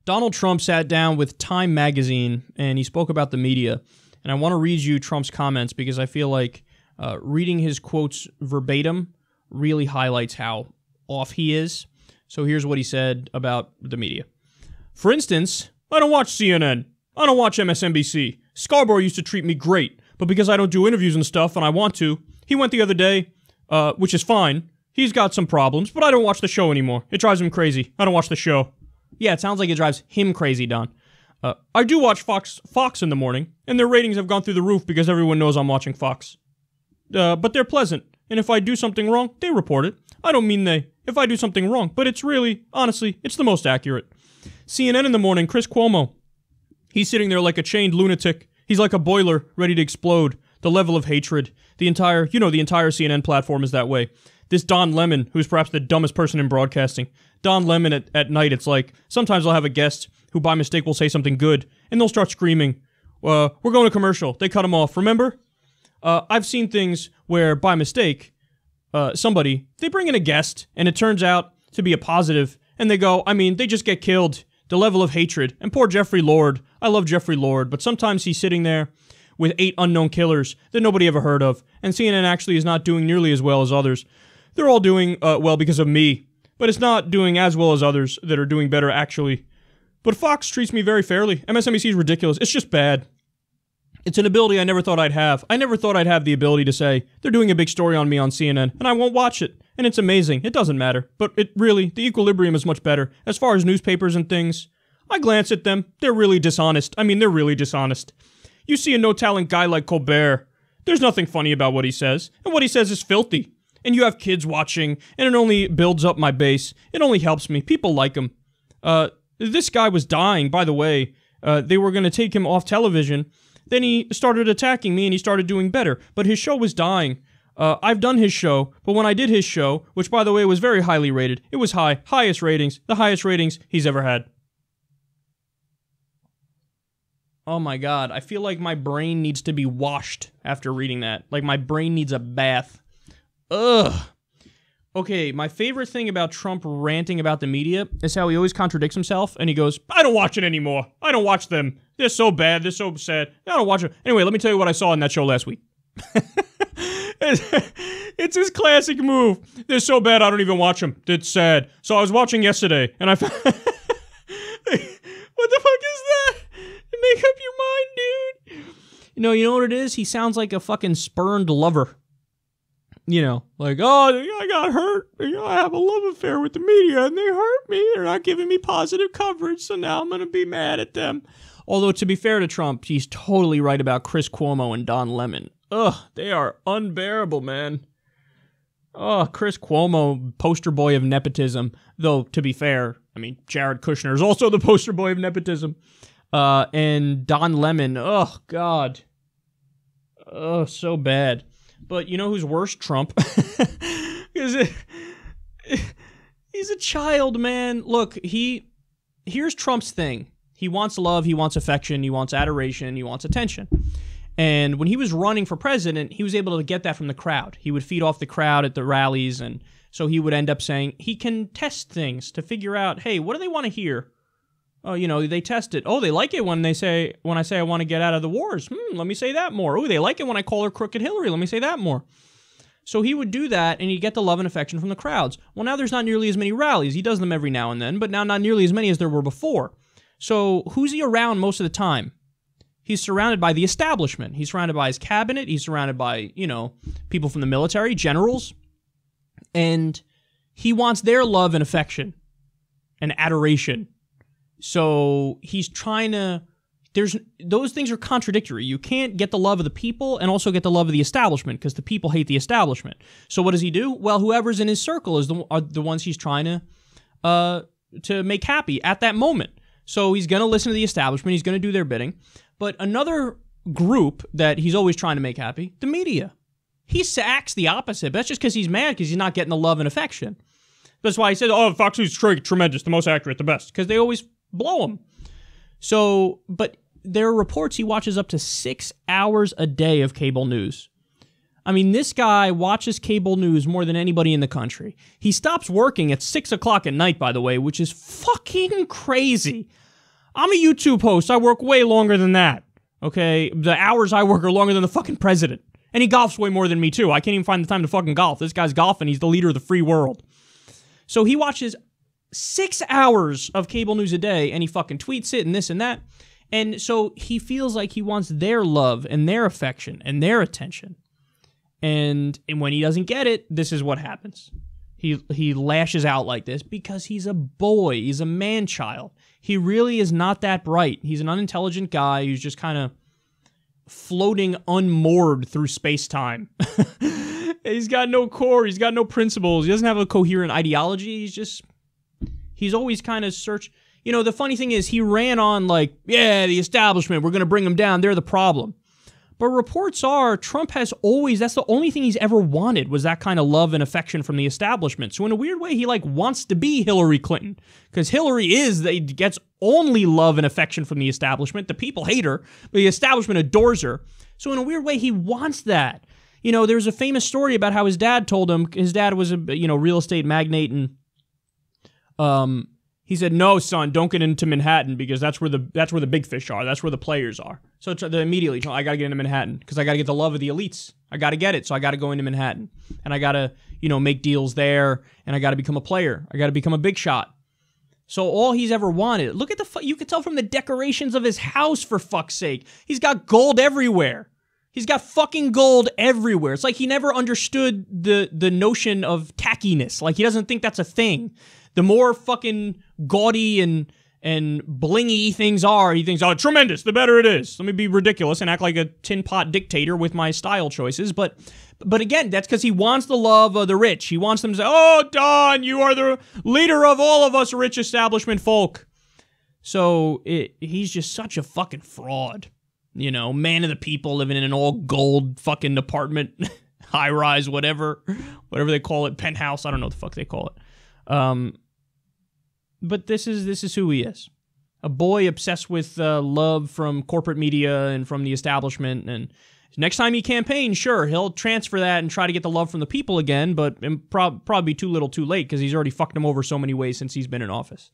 Donald Trump sat down with Time magazine and he spoke about the media. And I want to read you Trump's comments because I feel like reading his quotes verbatim really highlights how off he is. So here's what he said about the media. For instance, I don't watch CNN. I don't watch MSNBC. Scarborough used to treat me great, but because I don't do interviews and stuff and I want to, he went the other day, which is fine. He's got some problems, but I don't watch the show anymore. It drives him crazy. I don't watch the show. Yeah, it sounds like it drives him crazy, Don. I do watch Fox in the morning, and their ratings have gone through the roof because everyone knows I'm watching Fox. But they're pleasant, and if I do something wrong, they report it. I don't mean they. If I do something wrong, but it's really, honestly, it's the most accurate. CNN in the morning, Chris Cuomo. He's sitting there like a chained lunatic. He's like a boiler ready to explode. The level of hatred. The entire CNN platform is that way. This Don Lemon, who's perhaps the dumbest person in broadcasting. Don Lemon at night, it's like, sometimes I'll have a guest who by mistake will say something good, and they'll start screaming, we're going to commercial. They cut him off, remember? I've seen things where, by mistake, they bring in a guest, and it turns out to be a positive, and they go, they just get killed. The level of hatred. And poor Jeffrey Lord. I love Jeffrey Lord, but sometimes he's sitting there with 8 unknown killers that nobody ever heard of, and CNN actually is not doing nearly as well as others. They're all doing well because of me, but it's not doing as well as others that are doing better, actually. But Fox treats me very fairly. MSNBC is ridiculous. It's just bad. It's an ability I never thought I'd have. I never thought I'd have the ability to say, they're doing a big story on me on CNN, and I won't watch it. And it's amazing. It doesn't matter. But the equilibrium is much better. As far as newspapers and things, I glance at them. They're really dishonest. They're really dishonest. You see a no-talent guy like Colbert. There's nothing funny about what he says. And what he says is filthy. And you have kids watching, and it only builds up my base. It only helps me. People like him. This guy was dying, by the way. They were going to take him off television. Then he started attacking me, and he started doing better. But his show was dying. I've done his show, but when I did his show, which, by the way, was very highly rated, it was highest ratings, the highest ratings he's ever had. Oh my god, I feel like my brain needs to be washed after reading that. Like my brain needs a bath. Ugh. Okay, my favorite thing about Trump ranting about the media is how he always contradicts himself, and he goes, I don't watch it anymore. I don't watch them. They're so bad. They're so sad. I don't watch it. Anyway, let me tell you what I saw in that show last week. It's his classic move. They're so bad, I don't even watch them. It's sad. So I was watching yesterday, and I found... What the fuck is that? Make up your mind, dude. You know what it is? He sounds like a fucking spurned lover. Like, I got hurt. I have a love affair with the media, and they hurt me. They're not giving me positive coverage, so now I'm going to be mad at them. Although, to be fair to Trump, he's totally right about Chris Cuomo and Don Lemon. Ugh, they are unbearable, man. Oh, Chris Cuomo, poster boy of nepotism. Though, to be fair, Jared Kushner is also the poster boy of nepotism. And Don Lemon, oh, God. Oh, so bad. But you know who's worse? Trump. Because he's a child, man. Look, here's Trump's thing. He wants love, he wants affection, he wants adoration, he wants attention. And when he was running for president, he was able to get that from the crowd. He would feed off the crowd at the rallies, and so he would end up saying, he can test things to figure out, hey, what do they want to hear? Oh, they test it. Oh, they like it when I say I want to get out of the wars. Let me say that more. Oh, they like it when I call her Crooked Hillary. Let me say that more. So he would do that, and he'd get the love and affection from the crowds. Well, now there's not nearly as many rallies. He does them every now and then, but now not nearly as many as there were before. So who's he around most of the time? He's surrounded by the establishment. He's surrounded by his cabinet. He's surrounded by, people from the military, generals. And he wants their love and affection and adoration. So he's trying to... Those things are contradictory. You can't get the love of the people and also get the love of the establishment because the people hate the establishment. So what does he do? Well, whoever's in his circle are the ones he's trying to make happy at that moment. So he's going to listen to the establishment. He's going to do their bidding. But another group that he's always trying to make happy, the media. He acts the opposite. But that's just because he's mad because he's not getting the love and affection. That's why he says, oh, Fox News is tremendous, the most accurate, the best. Because they always blow him. So, but there are reports he watches up to 6 hours a day of cable news. This guy watches cable news more than anybody in the country. He stops working at 6 o'clock at night, by the way, which is fucking crazy. I'm a YouTube host. I work way longer than that. Okay? The hours I work are longer than the fucking president. And he golfs way more than me, too. I can't even find the time to fucking golf. This guy's golfing. He's the leader of the free world. So he watches 6 hours of cable news a day, and he fucking tweets it and this and that. And so he feels like he wants their love and their affection and their attention. And when he doesn't get it, this is what happens. He lashes out like this because he's a boy. He's a man-child. He really is not that bright. He's an unintelligent guy who's just kind of floating unmoored through space-time. He's got no core. He's got no principles. He doesn't have a coherent ideology. He's always kind of You know, the funny thing is he ran on like, yeah, the establishment, we're going to bring them down. They're the problem. But reports are Trump has always, that's the only thing he's ever wanted was that kind of love and affection from the establishment. So in a weird way, he like wants to be Hillary Clinton because Hillary gets only love and affection from the establishment. The people hate her, but the establishment adores her. So in a weird way, he wants that. You know, there's a famous story about how his dad told him, his dad was a, real estate magnate, and he said, "No, son, don't get into Manhattan because that's where the big fish are. That's where the players are." So immediately, I got to get into Manhattan because I got to get the love of the elites. I got to get it, so I got to go into Manhattan, and I got to, make deals there, and I got to become a player. I got to become a big shot. So all he's ever wanted. Look at you could tell from the decorations of his house, for fuck's sake. He's got gold everywhere. He's got fucking gold everywhere. It's like he never understood the notion of tackiness. Like he doesn't think that's a thing. The more fucking gaudy and blingy things are, he thinks, oh, tremendous, the better it is. Let me be ridiculous and act like a tin pot dictator with my style choices. But again, that's because he wants the love of the rich. He wants them to say, oh, Don, you are the leader of all of us rich establishment folk. So he's just such a fucking fraud. Man of the people living in an all gold fucking apartment, high rise, whatever they call it, penthouse. I don't know what the fuck they call it. But this is who he is. A boy obsessed with love from corporate media and from the establishment. And next time he campaigns, sure, he'll transfer that and try to get the love from the people again, but probably too little too late because he's already fucked them over so many ways since he's been in office.